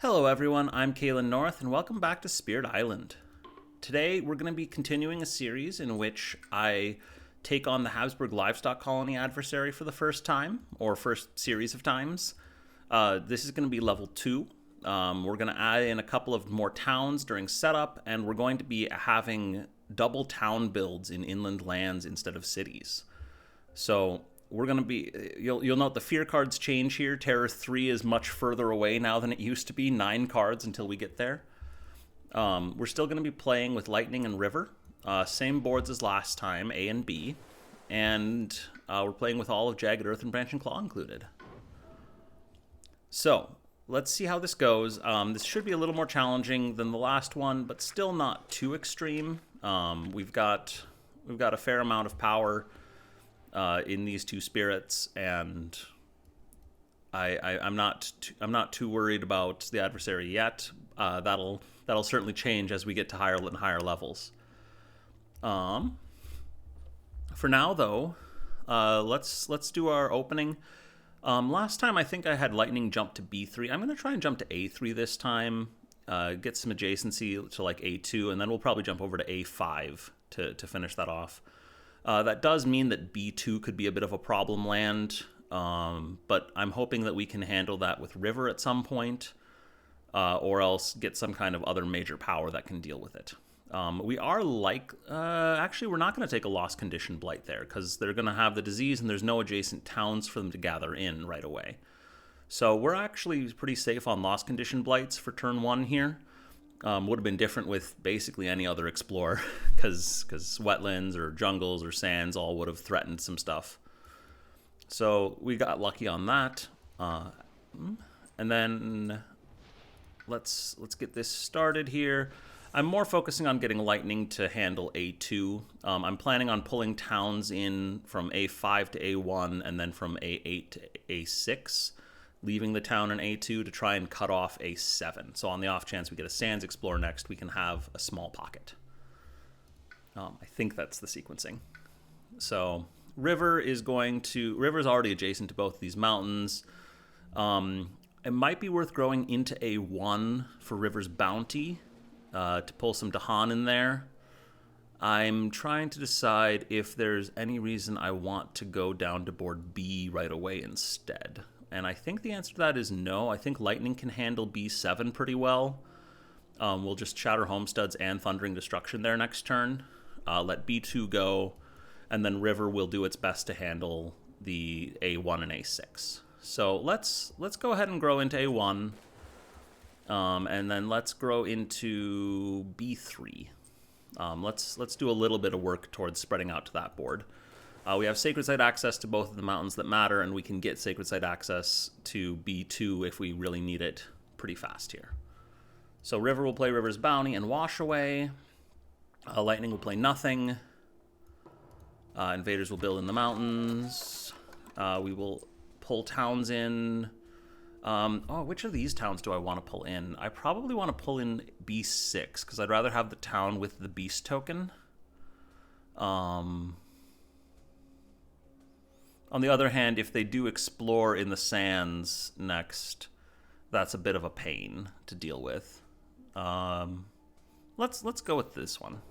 Hello everyone, I'm Kalen North and welcome back to Spirit Island. Today we're going to be continuing a series in which I take on the Habsburg Livestock Colony adversary for the first time, or first series of times. This is going to be level 2. We're going to add in a couple of more towns during setup, and we're going to be having double town builds in inland lands instead of cities. So we're going to be, you'll note the fear cards change here. Terror 3 is much further away now than it used to be, 9 cards until we get there. We're still going to be playing with Lightning and River, same boards as last time, A and B, and we're playing with all of Jagged Earth and Branch and Claw included. So let's see how this goes. This should be a little more challenging than the last one, but still not too extreme. We've got a fair amount of power in these two spirits, and I'm not too worried about the adversary yet. That'll certainly change as we get to higher and higher levels. For now, though, let's do our opening. Last time I think I had Lightning jump to B3. I'm going to try and jump to A3 this time. Get some adjacency to like A2, and then we'll probably jump over to A5 to finish that off. That does mean that B2 could be a bit of a problem land, but I'm hoping that we can handle that with River at some point, or else get some kind of other major power that can deal with it. We are actually we're not going to take a lost condition blight there, because they're going to have the disease and there's no adjacent towns for them to gather in right away. So we're actually pretty safe on lost condition blights for turn 1 here. Would have been different with basically any other explorer, because wetlands or jungles or sands all would have threatened some stuff. So we got lucky on that. And then let's get this started here. I'm more focusing on getting Lightning to handle A2. I'm planning on pulling towns in from A5 to A1 and then from A8 to A6. Leaving the town in A2 to try and cut off A7. So on the off chance we get a Sands Explorer next, we can have a small pocket. I think that's the sequencing. So River's already adjacent to both of these mountains. It might be worth growing into A1 for River's Bounty to pull some Dahan in there. I'm trying to decide if there's any reason I want to go down to board B right away instead. And I think the answer to that is no. I think Lightning can handle B7 pretty well. We'll just Shatter Homesteads and Thundering Destruction there next turn. Let B2 go, and then River will do its best to handle the A1 and A6. So let's go ahead and grow into A1, and then let's grow into B3. Let's do a little bit of work towards spreading out to that board. We have Sacred Site access to both of the mountains that matter, and we can get Sacred Site access to B2 if we really need it pretty fast here. So River will play River's Bounty and Wash Away. Lightning will play nothing. Invaders will build in the mountains. We will pull towns in. Which of these towns do I want to pull in? I probably want to pull in B6, because I'd rather have the town with the Beast token. On the other hand, if they do explore in the sands next, that's a bit of a pain to deal with. Let's go with this one.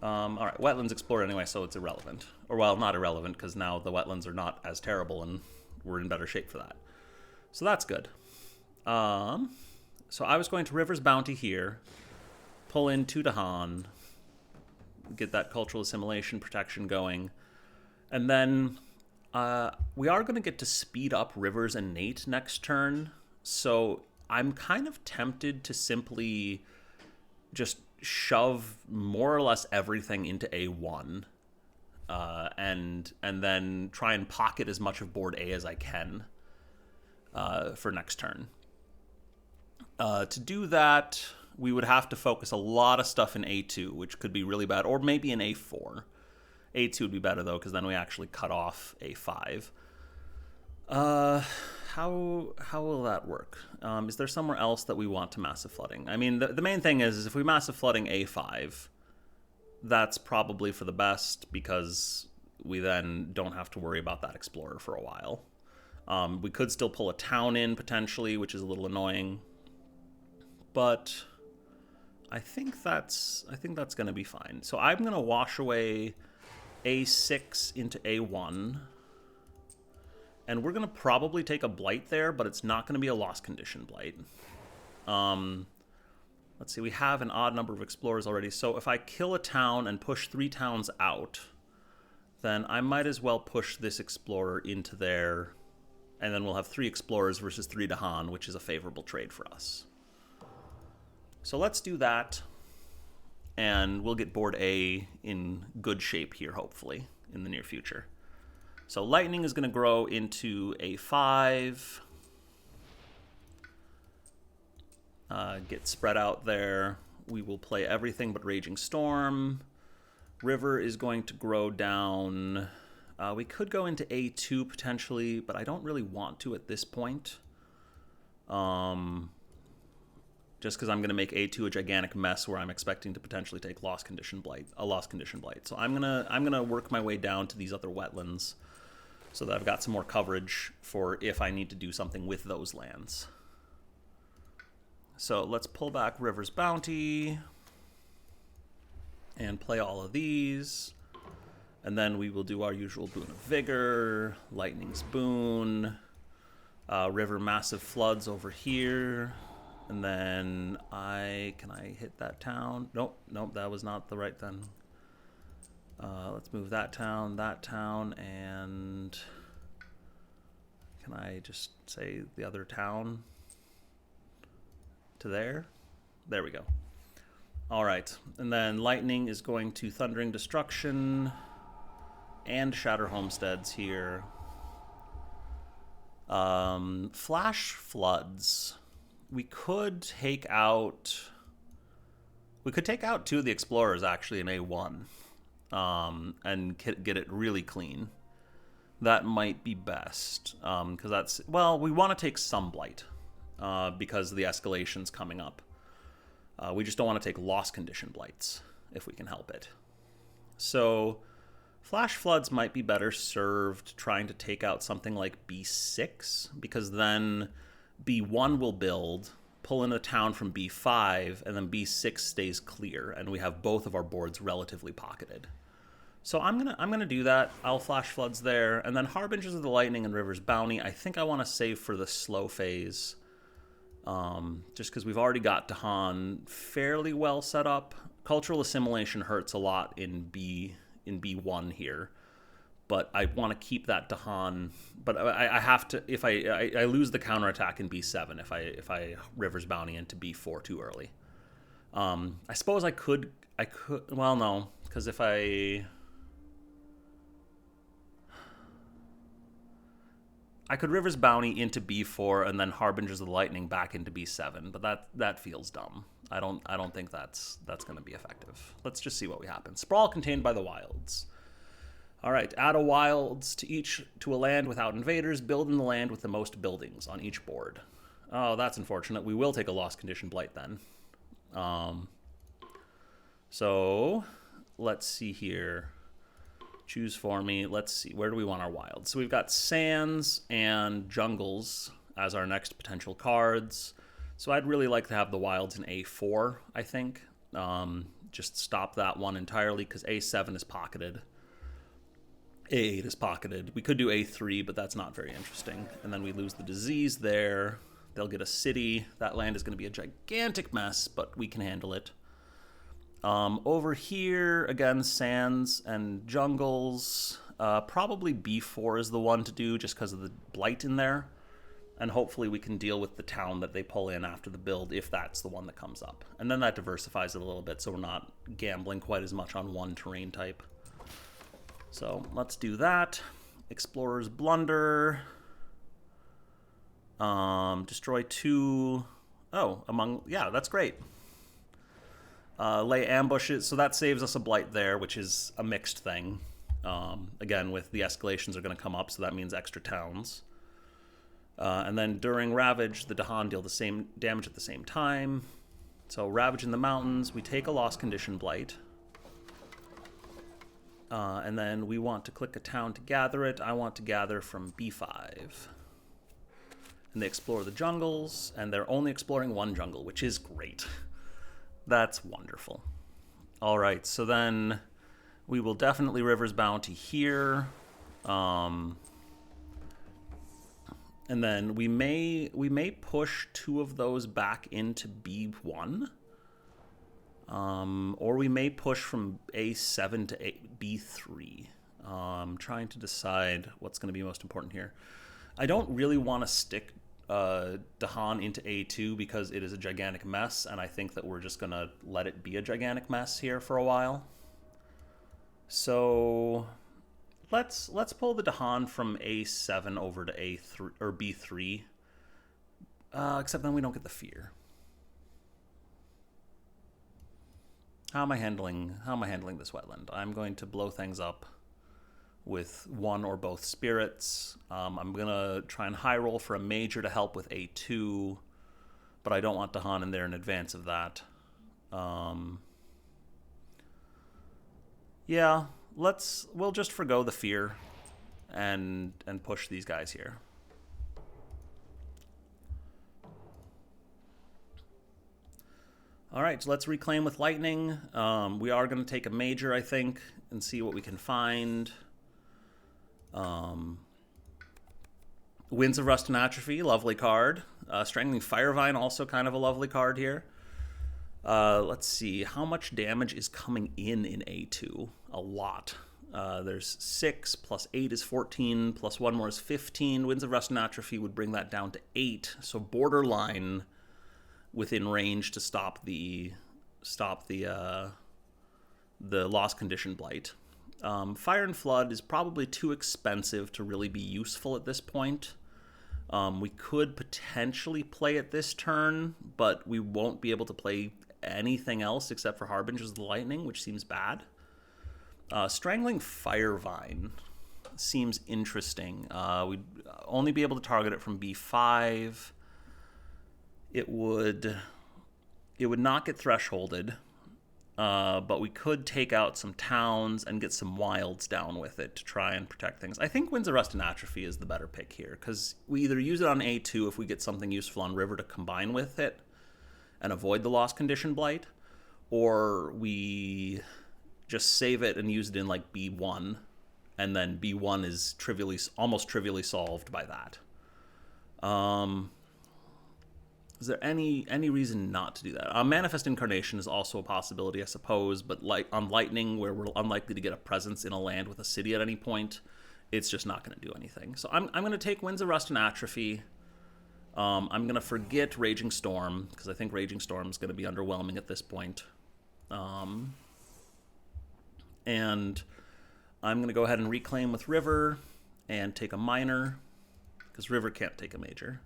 All right, wetlands explore anyway, so it's irrelevant. Or, well, not irrelevant, because now the wetlands are not as terrible, and we're in better shape for that. So that's good. So I was going to River's Bounty here, pull in 2 Dahan, get that cultural assimilation protection going. And then we are going to get to speed up River's Innate next turn, so I'm kind of tempted to simply just shove more or less everything into A1, and then try and pocket as much of board A as I can for next turn. To do that, we would have to focus a lot of stuff in A2, which could be really bad, or maybe in A4. A2 would be better, though, because then we actually cut off A5. How will that work? Is there somewhere else that we want to Massive Flooding? I mean, the main thing is if we Massive Flooding A5, that's probably for the best, because we then don't have to worry about that Explorer for a while. We could still pull a town in, potentially, which is a little annoying. But I think that's going to be fine. So I'm going to wash away A6 into A1. And we're going to probably take a blight there, but it's not going to be a lost condition blight. Let's see, we have an odd number of explorers already. So if I kill a town and push 3 towns out, then I might as well push this explorer into there. And then we'll have 3 explorers versus 3 Dahan, which is a favorable trade for us. So let's do that. And we'll get board A in good shape here, hopefully, in the near future. So lightning is going to grow into A5. Get spread out there. We will play everything but Raging Storm. River is going to grow down. We could go into A2 potentially, but I don't really want to at this point. Just because I'm going to make A2 a gigantic mess where I'm expecting to potentially take a lost condition blight. So I'm gonna work my way down to these other wetlands so that I've got some more coverage for if I need to do something with those lands. So let's pull back River's Bounty and play all of these. And then we will do our usual Boon of Vigor, Lightning's Boon, River Massive Floods over here. And then can I hit that town? Nope, that was not the right thing. Let's move that town, and can I just say the other town to there? There we go. All right, and then Lightning is going to Thundering Destruction and Shatter Homesteads here. Flash Floods. We could take out 2 of the Explorers actually in A1 and get it really clean. That might be best because that's, well, we want to take some blight because the escalation's coming up. We just don't want to take lost condition blights if we can help it. So Flash Floods might be better served trying to take out something like B6 because then B1 will build, pull in a town from B5, and then B6 stays clear, and we have both of our boards relatively pocketed. So I'm gonna do that. I'll Flash Floods there, and then Harbingers of the Lightning and River's Bounty. I think I want to save for the slow phase, just because we've already got Dahan fairly well set up. Cultural Assimilation hurts a lot in B1 here. But I want to keep that Dahan. But I have to, if I lose the counterattack in B7 if I River's Bounty into B4 too early. I suppose I could, well, no, because if I could River's Bounty into B4 and then Harbingers of the Lightning back into B7, but that feels dumb. I don't think that's going to be effective. Let's just see what happens. Sprawl contained by the wilds. All right, add a wilds to a land without invaders. Build in the land with the most buildings on each board. Oh, that's unfortunate. We will take a lost condition blight then. So let's see here. Choose for me. Let's see. Where do we want our wilds? So we've got sands and jungles as our next potential cards. So I'd really like to have the wilds in A4, I think. Just stop that one entirely because A7 is pocketed. A8 is pocketed. We could do A3, but that's not very interesting. And then we lose the disease there. They'll get a city. That land is going to be a gigantic mess, but we can handle it. Over here, again, sands and jungles. Probably B4 is the one to do just because of the blight in there. And hopefully we can deal with the town that they pull in after the build if that's the one that comes up. And then that diversifies it a little bit so we're not gambling quite as much on one terrain type. So let's do that. Explorer's Blunder. Destroy 2. Oh, yeah, that's great. Lay ambushes. So that saves us a blight there, which is a mixed thing. Again, with the escalations are going to come up, so that means extra towns. And then during Ravage, the Dahan deal the same damage at the same time. So Ravage in the mountains. We take a lost condition blight. And then we want to click a town to gather it. I want to gather from B5. and they explore the jungles, and they're only exploring one jungle, which is great. That's wonderful. All right, so then we will definitely River's Bounty here. And then we may push 2 of those back into B1. Or we may push from A7 to B3. I'm trying to decide what's going to be most important here. I don't really want to stick Dahan into A2 because it is a gigantic mess, and I think that we're just going to let it be a gigantic mess here for a while. So let's pull the Dahan from A7 over to A3 or B3. Except then we don't get the fear. How am I handling this wetland? I'm going to blow things up with 1 or both spirits. I'm going to try and high roll for a major to help with A2, but I don't want Dahan in there in advance of that. Yeah, we'll just forgo the fear and push these guys here. All right, so let's reclaim with lightning. We are going to take a major, I think, and see what we can find. Winds of Rust and Atrophy, lovely card. Strangling Firevine, also kind of a lovely card here. Let's see, how much damage is coming in A2? A lot. There's 6, plus 8 is 14, plus 1 more is 15. Winds of Rust and Atrophy would bring that down to 8, so borderline within range to stop the lost condition blight. Fire and Flood is probably too expensive to really be useful at this point. We could potentially play it this turn, but we won't be able to play anything else except for Harbingers of the Lightning, which seems bad. Strangling Firevine seems interesting. We'd only be able to target it from B5. It would not get thresholded, but we could take out some towns and get some wilds down with it to try and protect things. I think Winds of Rust and Atrophy is the better pick here, because we either use it on A2 if we get something useful on River to combine with it and avoid the lost condition blight, or we just save it and use it in like B1, and then B1 is almost trivially solved by that. Is there any reason not to do that? Manifest Incarnation is also a possibility, I suppose, but like on Lightning, where we're unlikely to get a presence in a land with a city at any point, it's just not going to do anything. So I'm going to take Winds of Rust and Atrophy. I'm going to forget Raging Storm, because I think Raging Storm is going to be underwhelming at this point. And I'm going to go ahead and reclaim with River and take a minor, because River can't take a major.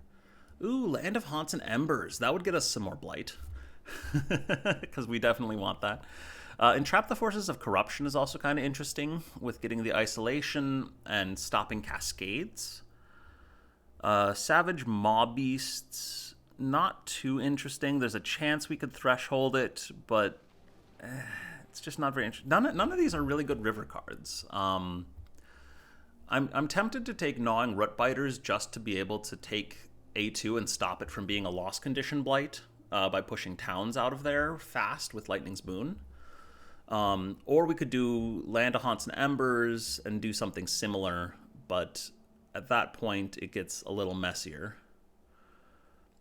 Ooh, Land of Haunts and Embers. That would get us some more blight, because we definitely want that. Entrap the Forces of Corruption is also kind of interesting, with getting the isolation and stopping cascades. Savage Mob Beasts, not too interesting. There's a chance we could threshold it, but it's just not very interesting. None of these are really good River cards. I'm tempted to take Gnawing Rootbiters just to be able to take A2 and stop it from being a lost condition blight by pushing towns out of there fast with Lightning's Boon. Or we could do Land of Haunts and Embers and do something similar, but at that point it gets a little messier.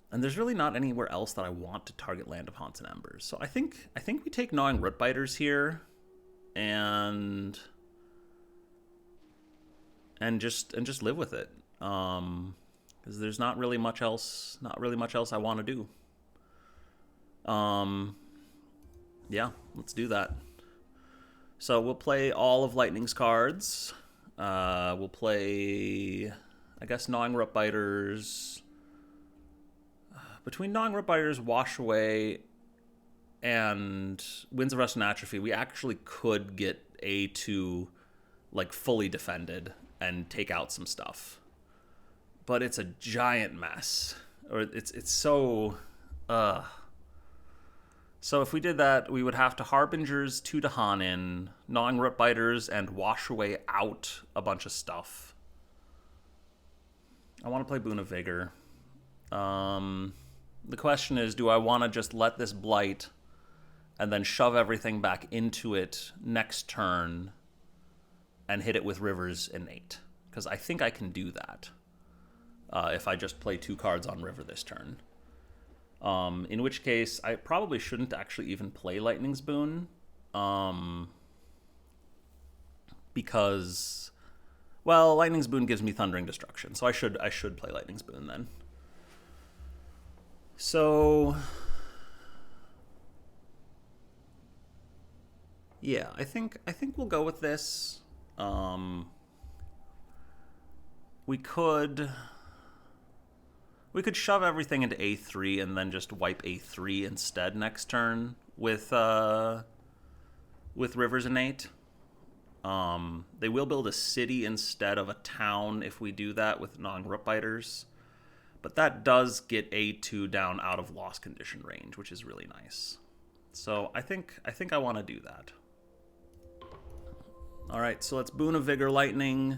And there's really not anywhere else that I want to target Land of Haunts and Embers. So I think we take Gnawing Rootbiters here and just live with it. Because there's not really much else I want to do. Yeah, let's do that. So we'll play all of Lightning's cards. We'll play, I guess, Gnawing Rootbiters. Between Gnawing Rootbiters, Wash Away, and Winds of Rust and Atrophy, we actually could get A2 like fully defended and take out some stuff. But it's a giant mess. Or it's so So if we did that, we would have to Harbingers 2 Dahan in, Gnawing Rootbiters, and Wash Away out a bunch of stuff. I want to play Boon of Vigor. The question is, do I want to just let this blight and then shove everything back into it next turn and hit it with River's Innate? Because I think I can do that if I just play 2 cards on River this turn. In which case, I probably shouldn't actually even play Lightning's Boon. Because, well, Lightning's Boon gives me Thundering Destruction, so I should play Lightning's Boon then. So, yeah, I think we'll go with this. We could shove everything into A3 and then just wipe A3 instead next turn with River's Innate. They will build a city instead of a town if we do that with non-Rootbiters. But that does get A2 down out of loss condition range, which is really nice. So I think I want to do that. Alright, so let's Boon of Vigor Lightning.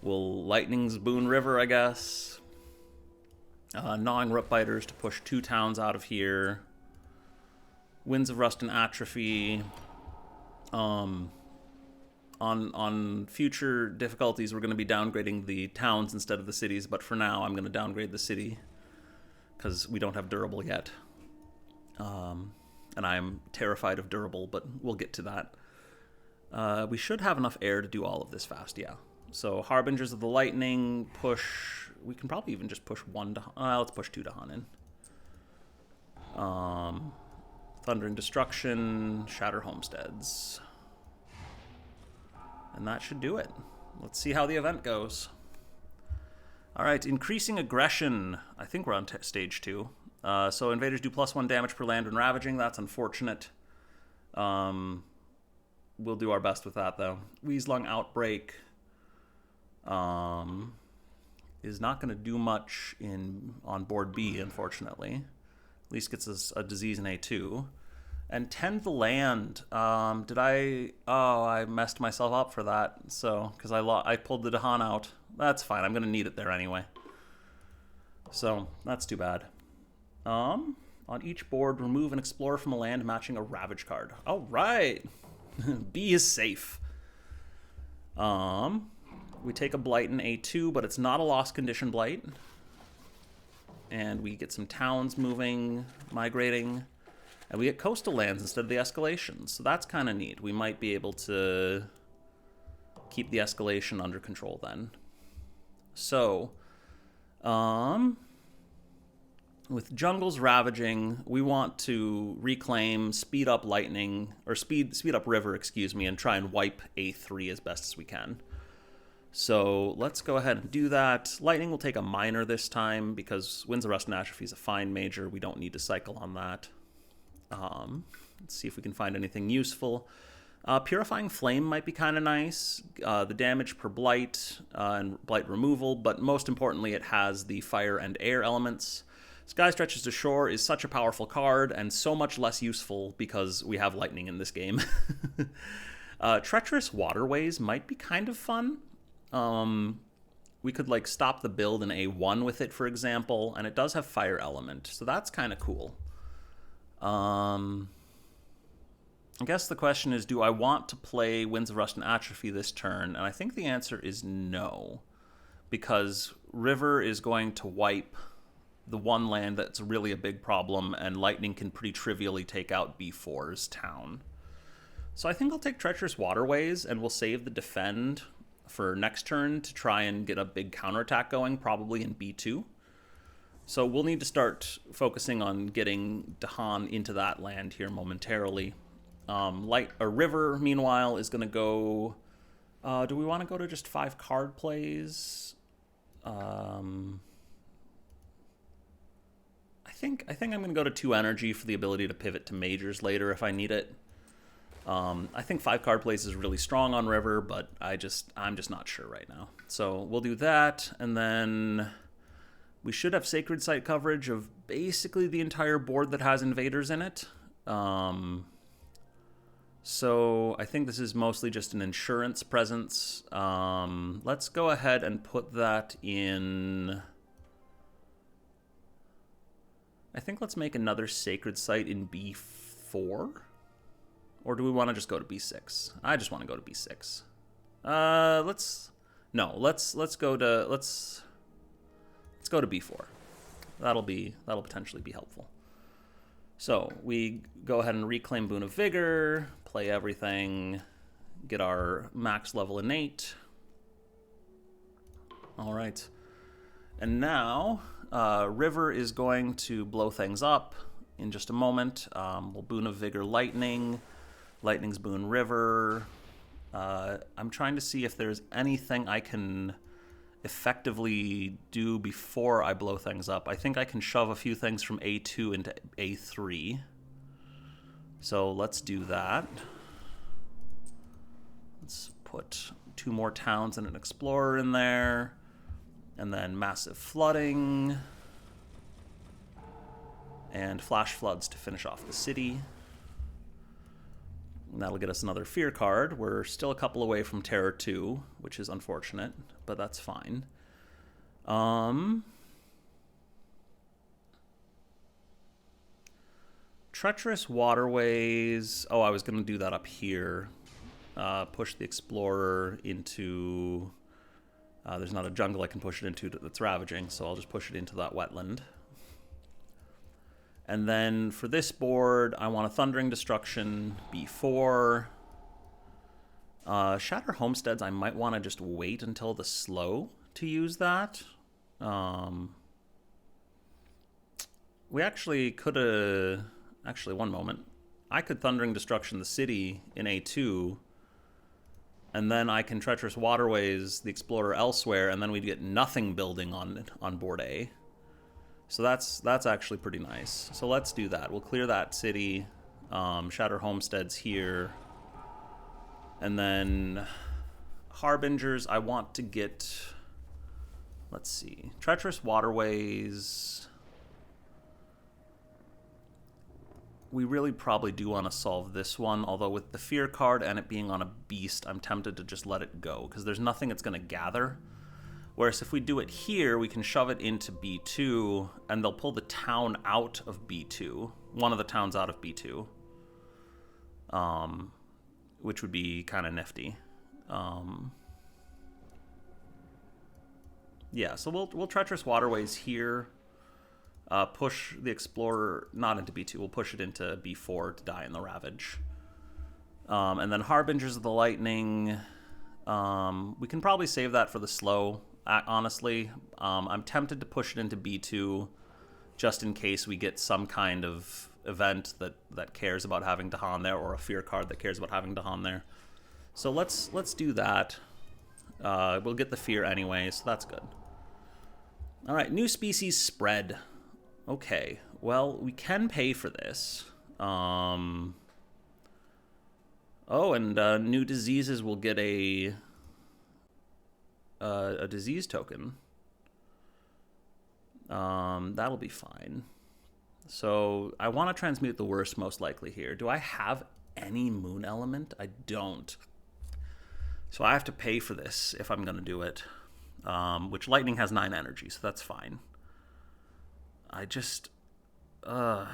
We'll Lightning's Boon River, I guess. Gnawing Rootbiters to push 2 towns out of here. Winds of Rust and Atrophy. On future difficulties, we're going to be downgrading the towns instead of the cities, but for now, I'm going to downgrade the city because we don't have durable yet. And I'm terrified of durable, but we'll get to that. We should have enough air to do all of this fast, yeah. So Harbingers of the Lightning, push... We can probably even just push 1 to... let's push 2 to Hanan. Thunder and Destruction, Shatter Homesteads. And that should do it. Let's see how the event goes. Alright, increasing aggression. I think we're on stage 2. So invaders do +1 damage per land when ravaging. That's unfortunate. We'll do our best with that, though. Weezlung Outbreak is not going to do much on board B, unfortunately. At least gets us a disease in A2. And Tend the Land. Did I... Oh, I messed myself up for that. So, because I pulled the Dahan out. That's fine. I'm going to need it there anyway. So, that's too bad. On each board, remove and explore from a land matching a Ravage card. All right. B is safe. We take a Blight in A2, but it's not a lost condition Blight. And we get some towns moving, migrating. And we get coastal lands instead of the escalations. So that's kind of neat. We might be able to keep the escalation under control then. So, with Jungles Ravaging, we want to reclaim, speed up Lightning, or speed up River, excuse me, and try and wipe A3 as best as we can. So let's go ahead and do that. Lightning will take a minor this time because Winds of Rust and Atrophy is a fine major. We don't need to cycle on that. Let's see if we can find anything useful. Purifying Flame might be kind of nice. The damage per Blight and Blight removal, but most importantly, it has the fire and air elements. Sky Stretches to Shore is such a powerful card and so much less useful because we have lightning in this game. Treacherous Waterways might be kind of fun. We could like stop the build in A1 with it, for example, and it does have fire element, so that's kind of cool. I guess the question is, do I want to play Winds of Rust and Atrophy this turn? And I think the answer is no, because River is going to wipe the one land that's really a big problem, and Lightning can pretty trivially take out B4's town. So I think I'll take Treacherous Waterways, and we'll save the defend for next turn to try and get a big counterattack going, probably in B2. So we'll need to start focusing on getting Dahan into that land here momentarily. River, meanwhile, is going to go... do we want to go to just 5 card plays? I think I'm going to go to 2 energy for the ability to pivot to majors later if I need it. I think 5 card plays is really strong on River, but I'm just not sure right now. So we'll do that, and then we should have Sacred Site coverage of basically the entire board that has invaders in it. So I think this is mostly just an insurance presence. Let's go ahead and put that in I think let's make another sacred site in B4. Or do we want to just go to B6? I just want to go to B6. Let's go to B4. That'll potentially be helpful. So we go ahead and reclaim Boon of Vigor, play everything, get our max level innate. All right. And now River is going to blow things up in just a moment. We'll Boon of Vigor Lightning. Lightning's Boon River. I'm trying to see if there's anything I can effectively do before I blow things up. I think I can shove a few things from A2 into A3. So let's do that. Let's put 2 more towns and an explorer in there. And then massive flooding. And flash floods to finish off the city. And that'll get us another fear card. We're still a couple away from Terror 2, which is unfortunate, but that's fine. Treacherous Waterways. Oh, I was going to do that up here. Push the Explorer into... there's not a jungle I can push it into that's ravaging, so I'll just push it into that wetland. And then for this board, I want a Thundering Destruction, B4. Shatter Homesteads, I might want to just wait until the slow to use that. We actually could have... Actually, one moment. I could Thundering Destruction the city in A2, and then I can Treacherous Waterways the Explorer elsewhere, and then we'd get nothing building on board A. So that's actually pretty nice. So let's do that. We'll clear that city, shatter homesteads here, and then Harbingers. I want to get, let's see, Treacherous Waterways. We really probably do want to solve this one, although with the Fear card and it being on a beast, I'm tempted to just let it go, because there's nothing it's going to gather. Whereas if we do it here, we can shove it into B2, and they'll pull the town out of B2. One of the towns out of B2. Which would be kind of nifty. Yeah, so we'll Treacherous Waterways here. Push the Explorer, not into B2, we'll push it into B4 to die in the Ravage. And then Harbingers of the Lightning. We can probably save that for the slow. Honestly, I'm tempted to push it into B2 just in case we get some kind of event that cares about having Dahan there, or a fear card that cares about having Dahan there. So let's do that. We'll get the fear anyway, so that's good. All right, new species spread. Okay, well, we can pay for this. Oh, and new diseases will get a disease token. That'll be fine. So I want to transmute the worst most likely here. Do I have any moon element? I don't. So I have to pay for this if I'm going to do it. Which lightning has 9 energy, so that's fine. I just... I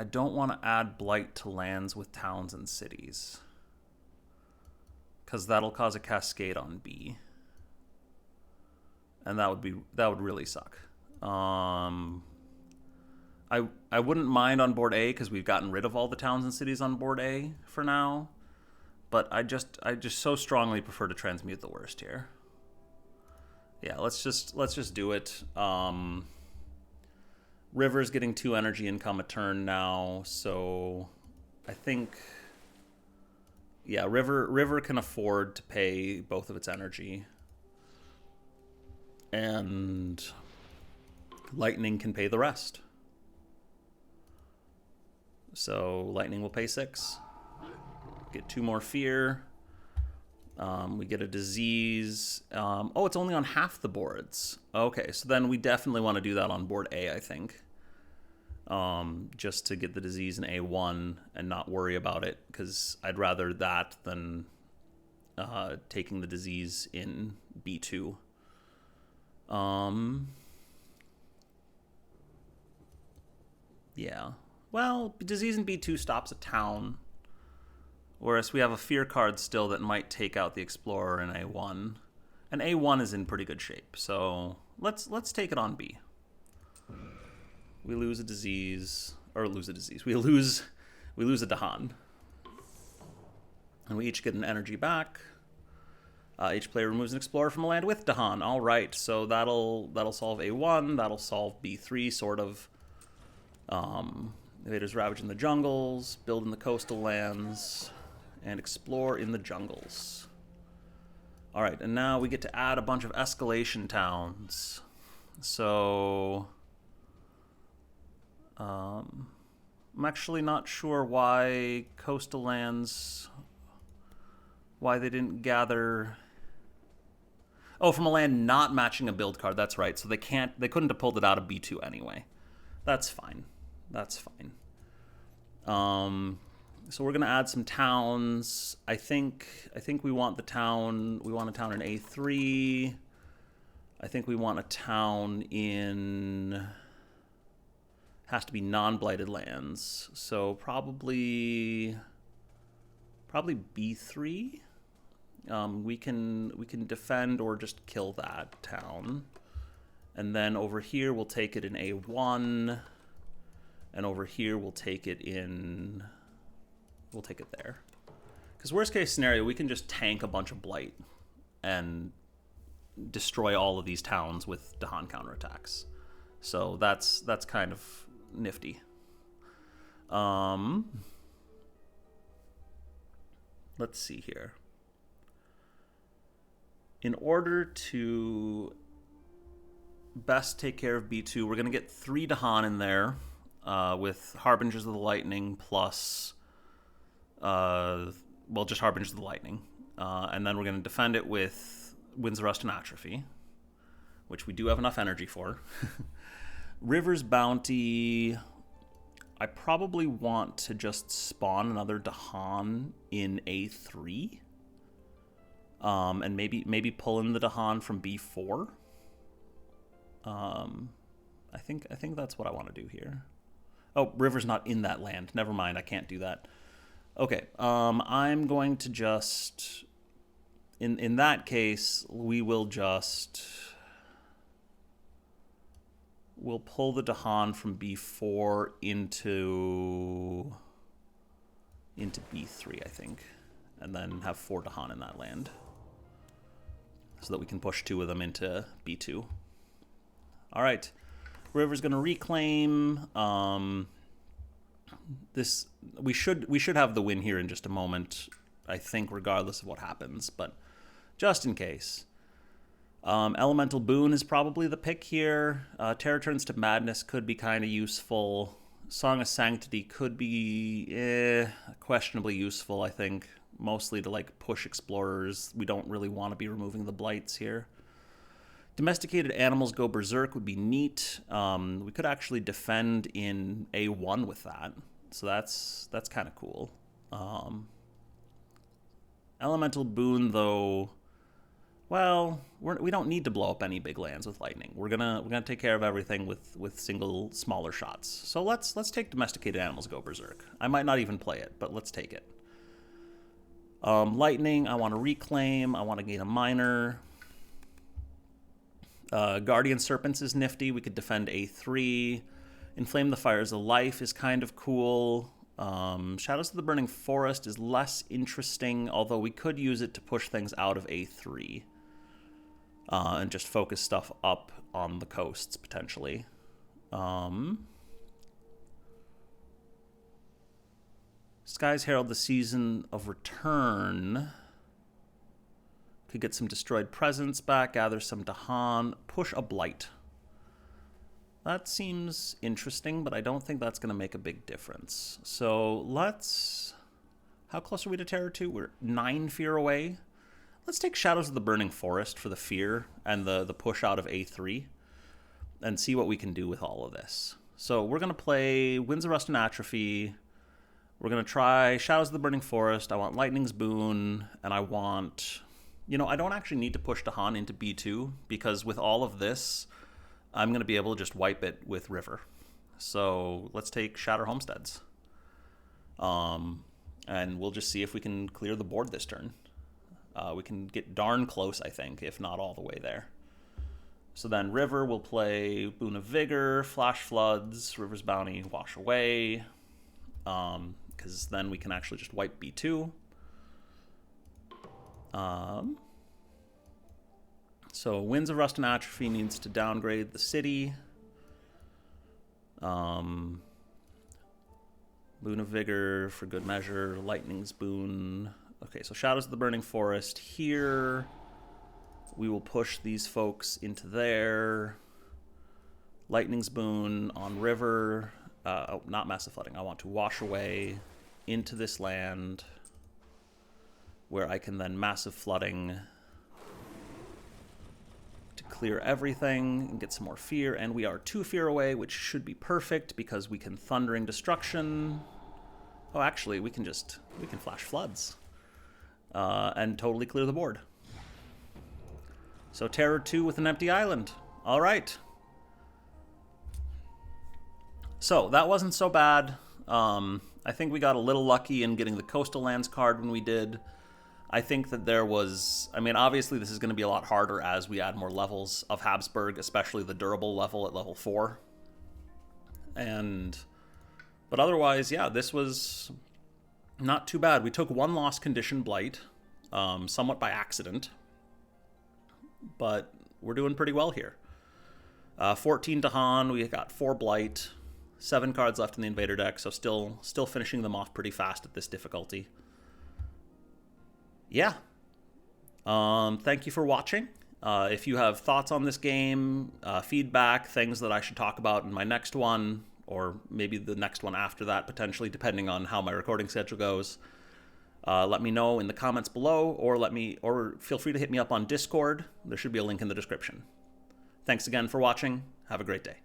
don't want to add blight to lands with towns and cities, because that'll cause a cascade on B, and that would really suck. I wouldn't mind on board A because we've gotten rid of all the towns and cities on board A for now, but I just so strongly prefer to transmute the worst here. Yeah, let's just do it. River's getting 2 energy income a turn now, so I think, yeah, River can afford to pay both of its energy, and Lightning can pay the rest. So Lightning will pay 6, get 2 more fear. We get a disease. Oh, it's only on half the boards. Okay, so then we definitely want to do that on board A, I think. Just to get the disease in A1 and not worry about it, because I'd rather that than taking the disease in B2. Yeah. Well, disease in B2 stops a town. Whereas we have a fear card still that might take out the Explorer in A1. And A1 is in pretty good shape, so let's take it on B. We lose a disease, or lose a disease. We lose a Dahan. And we each get an energy back. Each player removes an Explorer from a land with Dahan. All right, so that'll solve A1. That'll solve B3, sort of. Invaders ravage in the jungles, build in the coastal lands, and explore in the jungles. All right, and now we get to add a bunch of escalation towns. So I'm actually not sure why coastal lands, why they didn't gather. Oh, from a land not matching a build card. That's right. So they couldn't have pulled it out of B2 anyway. That's fine. That's fine. So we're gonna add some towns. I think we want the town. We want a town in A3. I think we want a town in. Has to be non-blighted lands. So probably B3. We can defend or just kill that town, and then over here we'll take it in A1, and over here we'll take it in. We'll take it there, because worst case scenario we can just tank a bunch of blight and destroy all of these towns with Dahan counterattacks. So that's kind of nifty. Let's see here. In order to best take care of B2, we're going to get 3 Dahan in there with Harbingers of the Lightning plus, just Harbingers of the Lightning. And then we're going to defend it with Winds of Rust and Atrophy, which we do have enough energy for. River's Bounty, I probably want to just spawn another Dahan in A3. And maybe pull in the Dahan from B4. I think that's what I want to do here. Oh, River's not in that land. Never mind, I can't do that. Okay, I'm going to just... In that case, we'll pull the Dahan from B4 into B3, I think. And then have 4 Dahan in that land, so that we can push 2 of them into B2. All right, River's going to reclaim. This we should have the win here in just a moment, I think, regardless of what happens. But just in case, Elemental Boon is probably the pick here. Terror Turns to Madness could be kind of useful. Song of Sanctity could be questionably useful, I think. Mostly to like push explorers. We don't really want to be removing the blights here. Domesticated Animals Go Berserk would be neat. We could actually defend in A1 with that, so that's kind of cool. Elemental Boon, though, well, we don't need to blow up any big lands with lightning. We're gonna take care of everything with single smaller shots. So let's take Domesticated Animals Go Berserk. I might not even play it, but let's take it. Lightning, I want to reclaim. I want to gain a minor. Guardian Serpents is nifty. We could defend A3. Inflame the Fires of Life is kind of cool. Shadows of the Burning Forest is less interesting, although we could use it to push things out of A3. And just focus stuff up on the coasts, potentially. Skies Herald the Season of Return. Could get some Destroyed Presence back, gather some Dahan, push a Blight. That seems interesting, but I don't think that's going to make a big difference. So let's... How close are we to Terror 2? We're 9 fear away. Let's take Shadows of the Burning Forest for the fear and the push out of A3 and see what we can do with all of this. So we're going to play Winds of Rust and Atrophy. We're going to try Shadows of the Burning Forest. I want Lightning's Boon, and I want... You know, I don't actually need to push Dahan into B2, because with all of this, I'm going to be able to just wipe it with River. So let's take Shatter Homesteads. And we'll just see if we can clear the board this turn. We can get darn close, I think, if not all the way there. So then River will play Boon of Vigor, Flash Floods, River's Bounty, Wash Away. Because then we can actually just wipe B2. So Winds of Rust and Atrophy needs to downgrade the city. Boon of Vigor for good measure. Lightning's Boon. Okay, so Shadows of the Burning Forest here. We will push these folks into there. Lightning's Boon on River. Oh, not Massive Flooding. I want to wash away into this land where I can then Massive Flooding to clear everything and get some more fear. And we are 2 fear away, which should be perfect because we can Thundering Destruction. Oh, actually, we can Flash Floods and totally clear the board. So Terror 2 with an empty island. All right. So that wasn't so bad. I think we got a little lucky in getting the Coastal Lands card when we did. I think that there was... I mean, obviously this is going to be a lot harder as we add more levels of Habsburg, especially the durable level at level 4. But otherwise, yeah, this was not too bad. We took 1 lost condition Blight, somewhat by accident. But we're doing pretty well here. 14 Dahan, we got 4 Blight, 7 cards left in the Invader deck, so still finishing them off pretty fast at this difficulty. Yeah. Thank you for watching. If you have thoughts on this game, feedback, things that I should talk about in my next one, or maybe the next one after that, potentially, depending on how my recording schedule goes, let me know in the comments below, or feel free to hit me up on Discord. There should be a link in the description. Thanks again for watching. Have a great day.